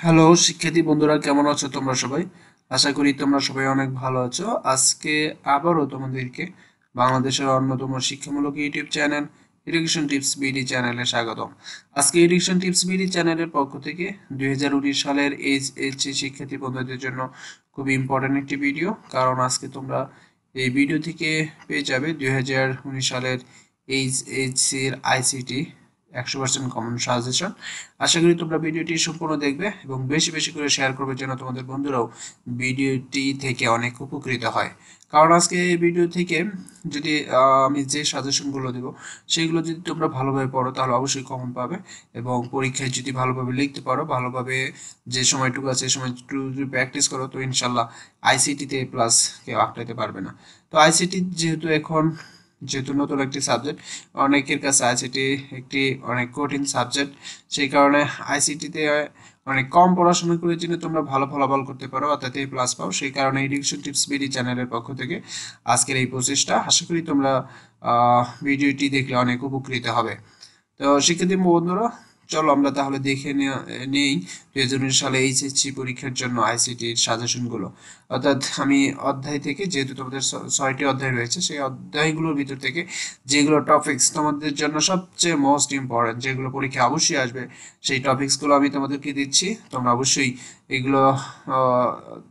Hello শিক্ষার্থী বন্ধুরা, কেমন আছো তোমরা সবাই? আশা করি তোমরা সবাই অনেক ভালো আছো। আজকে আবারও তোমাদেরকে বাংলাদেশের অন্যতম শিক্ষামূলক YouTube channel education tips BD চ্যানেলে স্বাগতম। আজকে এডুকেশন টিপস বিডি চ্যানেলের পক্ষ থেকে 2019 সালের এইচএসসি শিক্ষার্থী বন্ধুদের জন্য খুব ইম্পর্ট্যান্ট একটি ভিডিও, কারণ আজকে তোমরা এই ভিডিও থেকে পেয়ে যাবে 2019 সালের এইচএসসির আইসিটি 100% কমন সাজেশন। আশা করি তোমরা ভিডিওটি সম্পূর্ণ দেখবে এবং বেশি বেশি করে শেয়ার করবে, যেন তোমাদের বন্ধুরাও ভিডিওটি থেকে অনেক উপকৃত হয়। কারণ আজকে এই ভিডিও থেকে যদি আমি যে সাজেশনগুলো দেবো সেগুলো যদি তোমরা ভালোভাবে পড়ো তাহলে অবশ্যই কমন পাবে, এবং পরীক্ষায় যদি ভালোভাবে লিখতে পারো, ভালোভাবে যে সময়টুকু আছে সেই সময়টুকু যদি প্র্যাকটিস করো, তো ইনশাল্লাহ আইসিটিতে প্লাস কেউ আটকাতে পারবে না। তো আইসিটি যেহেতু নতুন একটি সাবজেক্ট, অনেকের কাছে আইসিটি একটি অনেক কঠিন সাবজেক্ট, সেই কারণে আইসিটিতে অনেক কম পড়াশোনা করে জন্য তোমরা ভালো ফলাফল করতে পারো, অর্থাৎ এই প্লাস পাও। সেই কারণে এডুকেশন টিপস বিডি চ্যানেলের পক্ষ থেকে আজকের এই প্রচেষ্টা। আশা করি তোমরা ভিডিওটি দেখলে অনেক উপকৃত হবে। তো শিক্ষার্থী বন্ধুরা, চলো আমরা তাহলে দেখে নেই 2019 সালে এইচএসসি পরীক্ষার জন্য আইসিটির সাজেশনগুলো। অর্থাৎ আমি অধ্যায় থেকে, যেহেতু তোমাদের 6টি অধ্যায় রয়েছে, সেই অধ্যায়গুলোর ভিতর থেকে যেগুলো টপিকস তোমাদের জন্য সবচেয়ে মোস্ট ইম্পর্টেন্ট, যেগুলো পরীক্ষা অবশ্যই আসবে, সেই টপিকসগুলো আমি তোমাদেরকে দিচ্ছি। তোমরা অবশ্যই এগুলো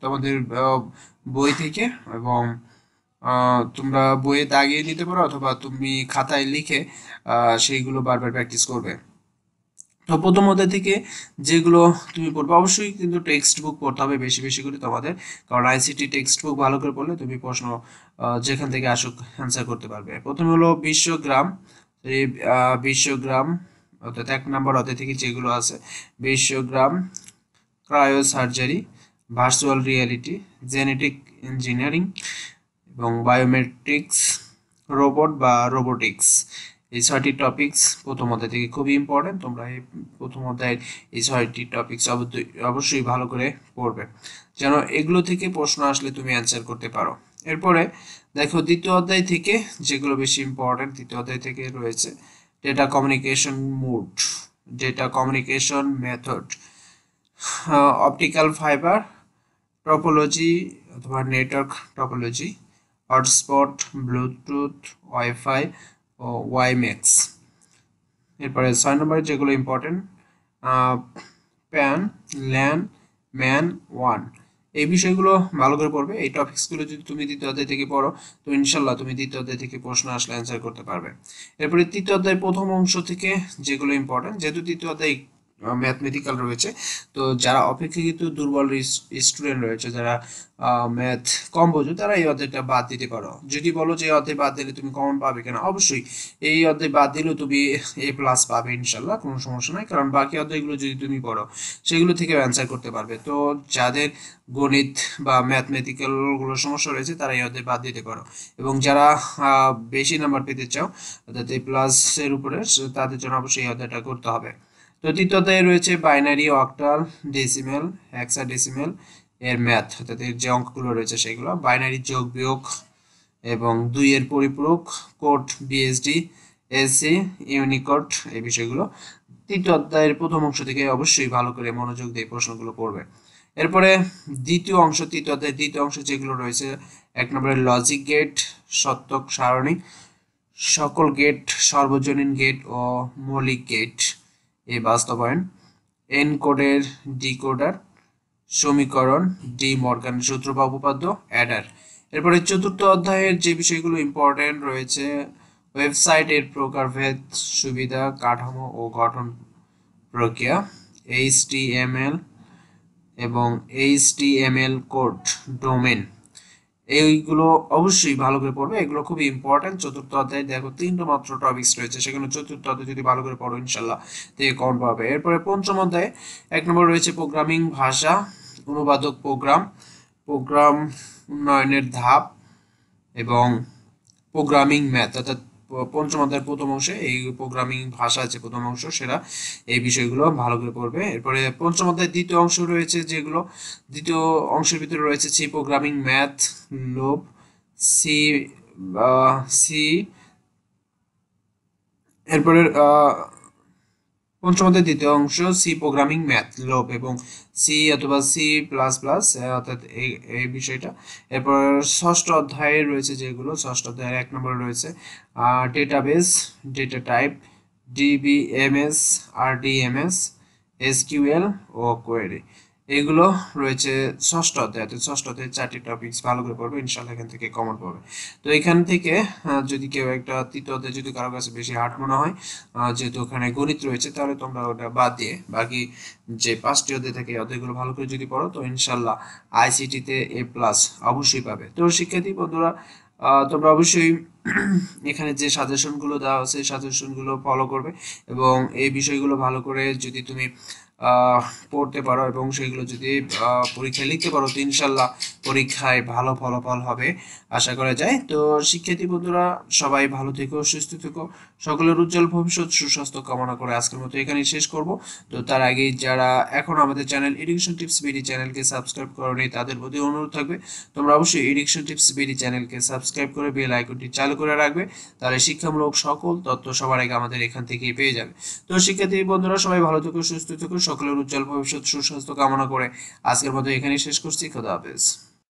তোমাদের বই থেকে, এবং তোমরা বইয়ে দাগিয়ে নিতে পারো, অথবা তুমি খাতায় লিখে সেইগুলো বারবার প্র্যাকটিস করবে। তো প্রথম অধ্যায় থেকে যেগুলো তুমি পড়বে, অবশ্যই কিন্তু টেক্সট বুক পড়তে হবে বেশি বেশি করে তোমাদের, কারণ আইসিটি টেক্সট বুক ভালো করে পড়লে তুমি প্রশ্ন যেখান থেকে আসুক অ্যান্সার করতে পারবে। প্রথমে হলো বিশ্বগ্রাম। এই বিশ্বগ্রাম অর্থাৎ 1 নম্বর অধ্যায় থেকে যেগুলো আছে: বিশ্বগ্রাম, cryo surgery, virtual reality, genetic engineering এবং বায়োমেট্রিক্স, রোবট বা রোবোটিক্স। এই 6টি টপিকস প্রথম অধ্যায় থেকে খুবই ইম্পর্টেন্ট। তোমরা এই প্রথম অধ্যায়ের এই 6টি টপিকস অবশ্যই ভালো করে পড়বে, যেন এগুলো থেকে প্রশ্ন আসলে তুমি অ্যান্সার করতে পারো। এরপরে দেখো দ্বিতীয় অধ্যায় থেকে যেগুলো বেশি ইম্পর্টেন্ট, দ্বিতীয় অধ্যায় থেকে রয়েছে data communication mode, data communication method, optical fibre topology অথবা network topology, hotspot, Bluetooth, wifi ও ওয়াইম্যাক্স। এরপরে 6 নম্বরে যেগুলো ইম্পর্টেন্ট: প্যান, ল্যান, ম্যান, ওয়ান। এই বিষয়গুলো ভালো করে পড়বে। এই টপিকসগুলো যদি তুমি দ্বিতীয় অধ্যায় থেকে পড়ো, তো ইনশাল্লাহ তুমি দ্বিতীয় অধ্যায় থেকে প্রশ্ন আসলে অ্যান্সার করতে পারবে। এরপরে তৃতীয় অধ্যায় প্রথম অংশ থেকে যেগুলো ইম্পর্টেন্ট, যেহেতু তৃতীয় অধ্যায় ম্যাথমেটিক্যাল রয়েছে, তো যারা অপেক্ষাকৃত দুর্বল স্টুডেন্ট রয়েছে, যারা ম্যাথ কম বোঝো, তারা এই অধ্যায়টা বাদ দিতে পারো। যদি বলো যে এই অধ্যায় বাদ দিলে তুমি কমন পাবে কেন, অবশ্যই এই অধ্যায় বাদ দিলেও তুমি এ প্লাস পাবে ইনশাল্লাহ, কোনো সমস্যা নাই, কারণ বাকি অধ্যায়গুলো যদি তুমি পড়ো সেগুলো থেকে অ্যান্সার করতে পারবে। তো যাদের গণিত বা ম্যাথমেটিক্যাল গুলো সমস্যা রয়েছে তারা এই অধ্যায় বাদ দিতে পারো, এবং যারা বেশি নাম্বার পেতে চাও অর্থাৎ এই প্লাসের উপরে, তাদের জন্য অবশ্যই এই অধ্যায়টা করতে হবে। তো তৃতীয় অধ্যায়ে রয়েছে বাইনারি, অক্টাল, ডেসিমেল, হেক্সাডেসিমেল এর ম্যাথ, অর্থাৎ এর যে অঙ্কগুলো রয়েছে সেগুলো, বাইনারি যোগ বিয়োগ এবং 2 এর পরিপূরক, কোড, বিএসডি, এসি, ইউনিকোড, এই বিষয়গুলো তৃতীয় অধ্যায়ের প্রথম অংশ থেকে অবশ্যই ভালো করে মনোযোগ দিয়ে প্রশ্নগুলো পড়বে। এরপরে দ্বিতীয় অংশ, তৃতীয় অধ্যায়ের দ্বিতীয় অংশ যেগুলো রয়েছে: 1 নম্বরে লজিক গেট, সত্যক সারণী, সকল গেট, সর্বজনীন গেট ও মৌলিক গেট এই বাস্তবায়ন, এনকোডের ডিকোডার, সমীকরণ, ডি মর্গান সূত্র বা উপপাদ্য, অ্যাডার। এরপরে চতুর্থ অধ্যায়ের যে বিষয়গুলো ইম্পর্টেন্ট রয়েছে: ওয়েবসাইটের প্রকারভেদ, সুবিধা, কাঠামো ও গঠন প্রক্রিয়া, এইচটিএমএল এবং এইচটিএমএল কোড, ডোমেন। এইগুলো অবশ্যই ভালো করে পড়বে, এগুলো খুবই ইম্পর্টেন্ট। চতুর্থ অধ্যায়ে দেখো 3টা মাত্র টপিকস রয়েছে, সেখানে চতুর্থ অধ্যায় যদি ভালো করে পড়ো ইনশাল্লাহ থেকে কমন পাবে। এরপরে পঞ্চম অধ্যায়ে 1 নম্বর রয়েছে প্রোগ্রামিং ভাষা, অনুবাদক প্রোগ্রাম, প্রোগ্রাম উন্নয়নের ধাপ এবং প্রোগ্রামিং ম্যাথ, অর্থাৎ পঞ্চম অধ্যায়ের প্রথম অংশে এই প্রোগ্রামিং ভাষা আছে প্রথম অংশ, সেটা এই বিষয়গুলো ভালো করে পড়বে। এরপরে পঞ্চম অধ্যায়ের দ্বিতীয় অংশ রয়েছে, যেগুলো দ্বিতীয় অংশের ভিতরে রয়েছে সি প্রোগ্রামিং ম্যাথ, লোভ, সি সি এরপরে পঞ্চম অধ্যায়ের দ্বিতীয় অংশ সি প্রোগ্রামিং ম্যাথ লোপ এবং সি অথবা সি প্লাস প্লাস অর্থাৎ এই বিষয়টা। এরপর ষষ্ঠ অধ্যায়ে রয়েছে যেগুলো, ষষ্ঠ অধ্যায়ের 1 নম্বরে রয়েছে database, data type, DBMS, RDBMS, SQL ও কোয়েরি। এগুলো রয়েছে ষষ্ঠ অধ্যায়। ষষ্ঠ অধ্যায়ের 4টি টপিকস ভালো করে পড়বে, ইনশাল্লাহ এখান থেকে কমন পাবে। তো এখান থেকে যদি কেউ একটা তৃতীয় অধ্যায় যদি কারো কাছে বেশি হার্ড মনে হয়, যেহেতু ওখানে গণিত রয়েছে, তাহলে তোমরা ওটা বাদ দিয়ে বাকি যে 5টি অধ্যায় থাকে অধ্যায়গুলো ভালো করে যদি পড়ো তো ইনশাল্লাহ আইসিটিতে A+ অবশ্যই পাবে। তো শিক্ষার্থী বন্ধুরা, তোমরা অবশ্যই এখানে যে সাজেশনগুলো দেওয়া আছে সেই সাজেশনগুলো ফলো করবে এবং এই বিষয়গুলো ভালো করে যদি তুমি পড়তে পারো এবং সেগুলো যদি পরীক্ষায় লিখতে পারো তো ইনশাল্লাহ পরীক্ষায় ভালো ফলাফল হবে আশা করা যায়। তো শিক্ষার্থী বন্ধুরা, সবাই ভালো থেকো, সুস্থ থেকো, সকলের উজ্জ্বল ভবিষ্যৎ সুস্বাস্থ্য কামনা করে আজকের মতো এখানেই শেষ করব। তো তার আগেই যারা এখন আমাদের চ্যানেল এডুকেশন টিপস বিডি চ্যানেলকে সাবস্ক্রাইব করোনি তাদের প্রতি অনুরোধ থাকবে তোমরা অবশ্যই এডুকেশন টিপস বিডি চ্যানেলকে সাবস্ক্রাইব করে বেল আইকনটি চালু করে রাখবে, তাহলে শিক্ষামূলক সকল তথ্য সবার আগে আমাদের এখান থেকেই পেয়ে যাবে। তো শিক্ষার্থী বন্ধুরা, সবাই ভালো থেকো, সুস্থ থেকো, সকলের উজ্জ্বল ভবিষ্যৎ সুস্বাস্থ্য কামনা করে আজকের মতো এখানেই শেষ করছি। খোদা হাফেজ।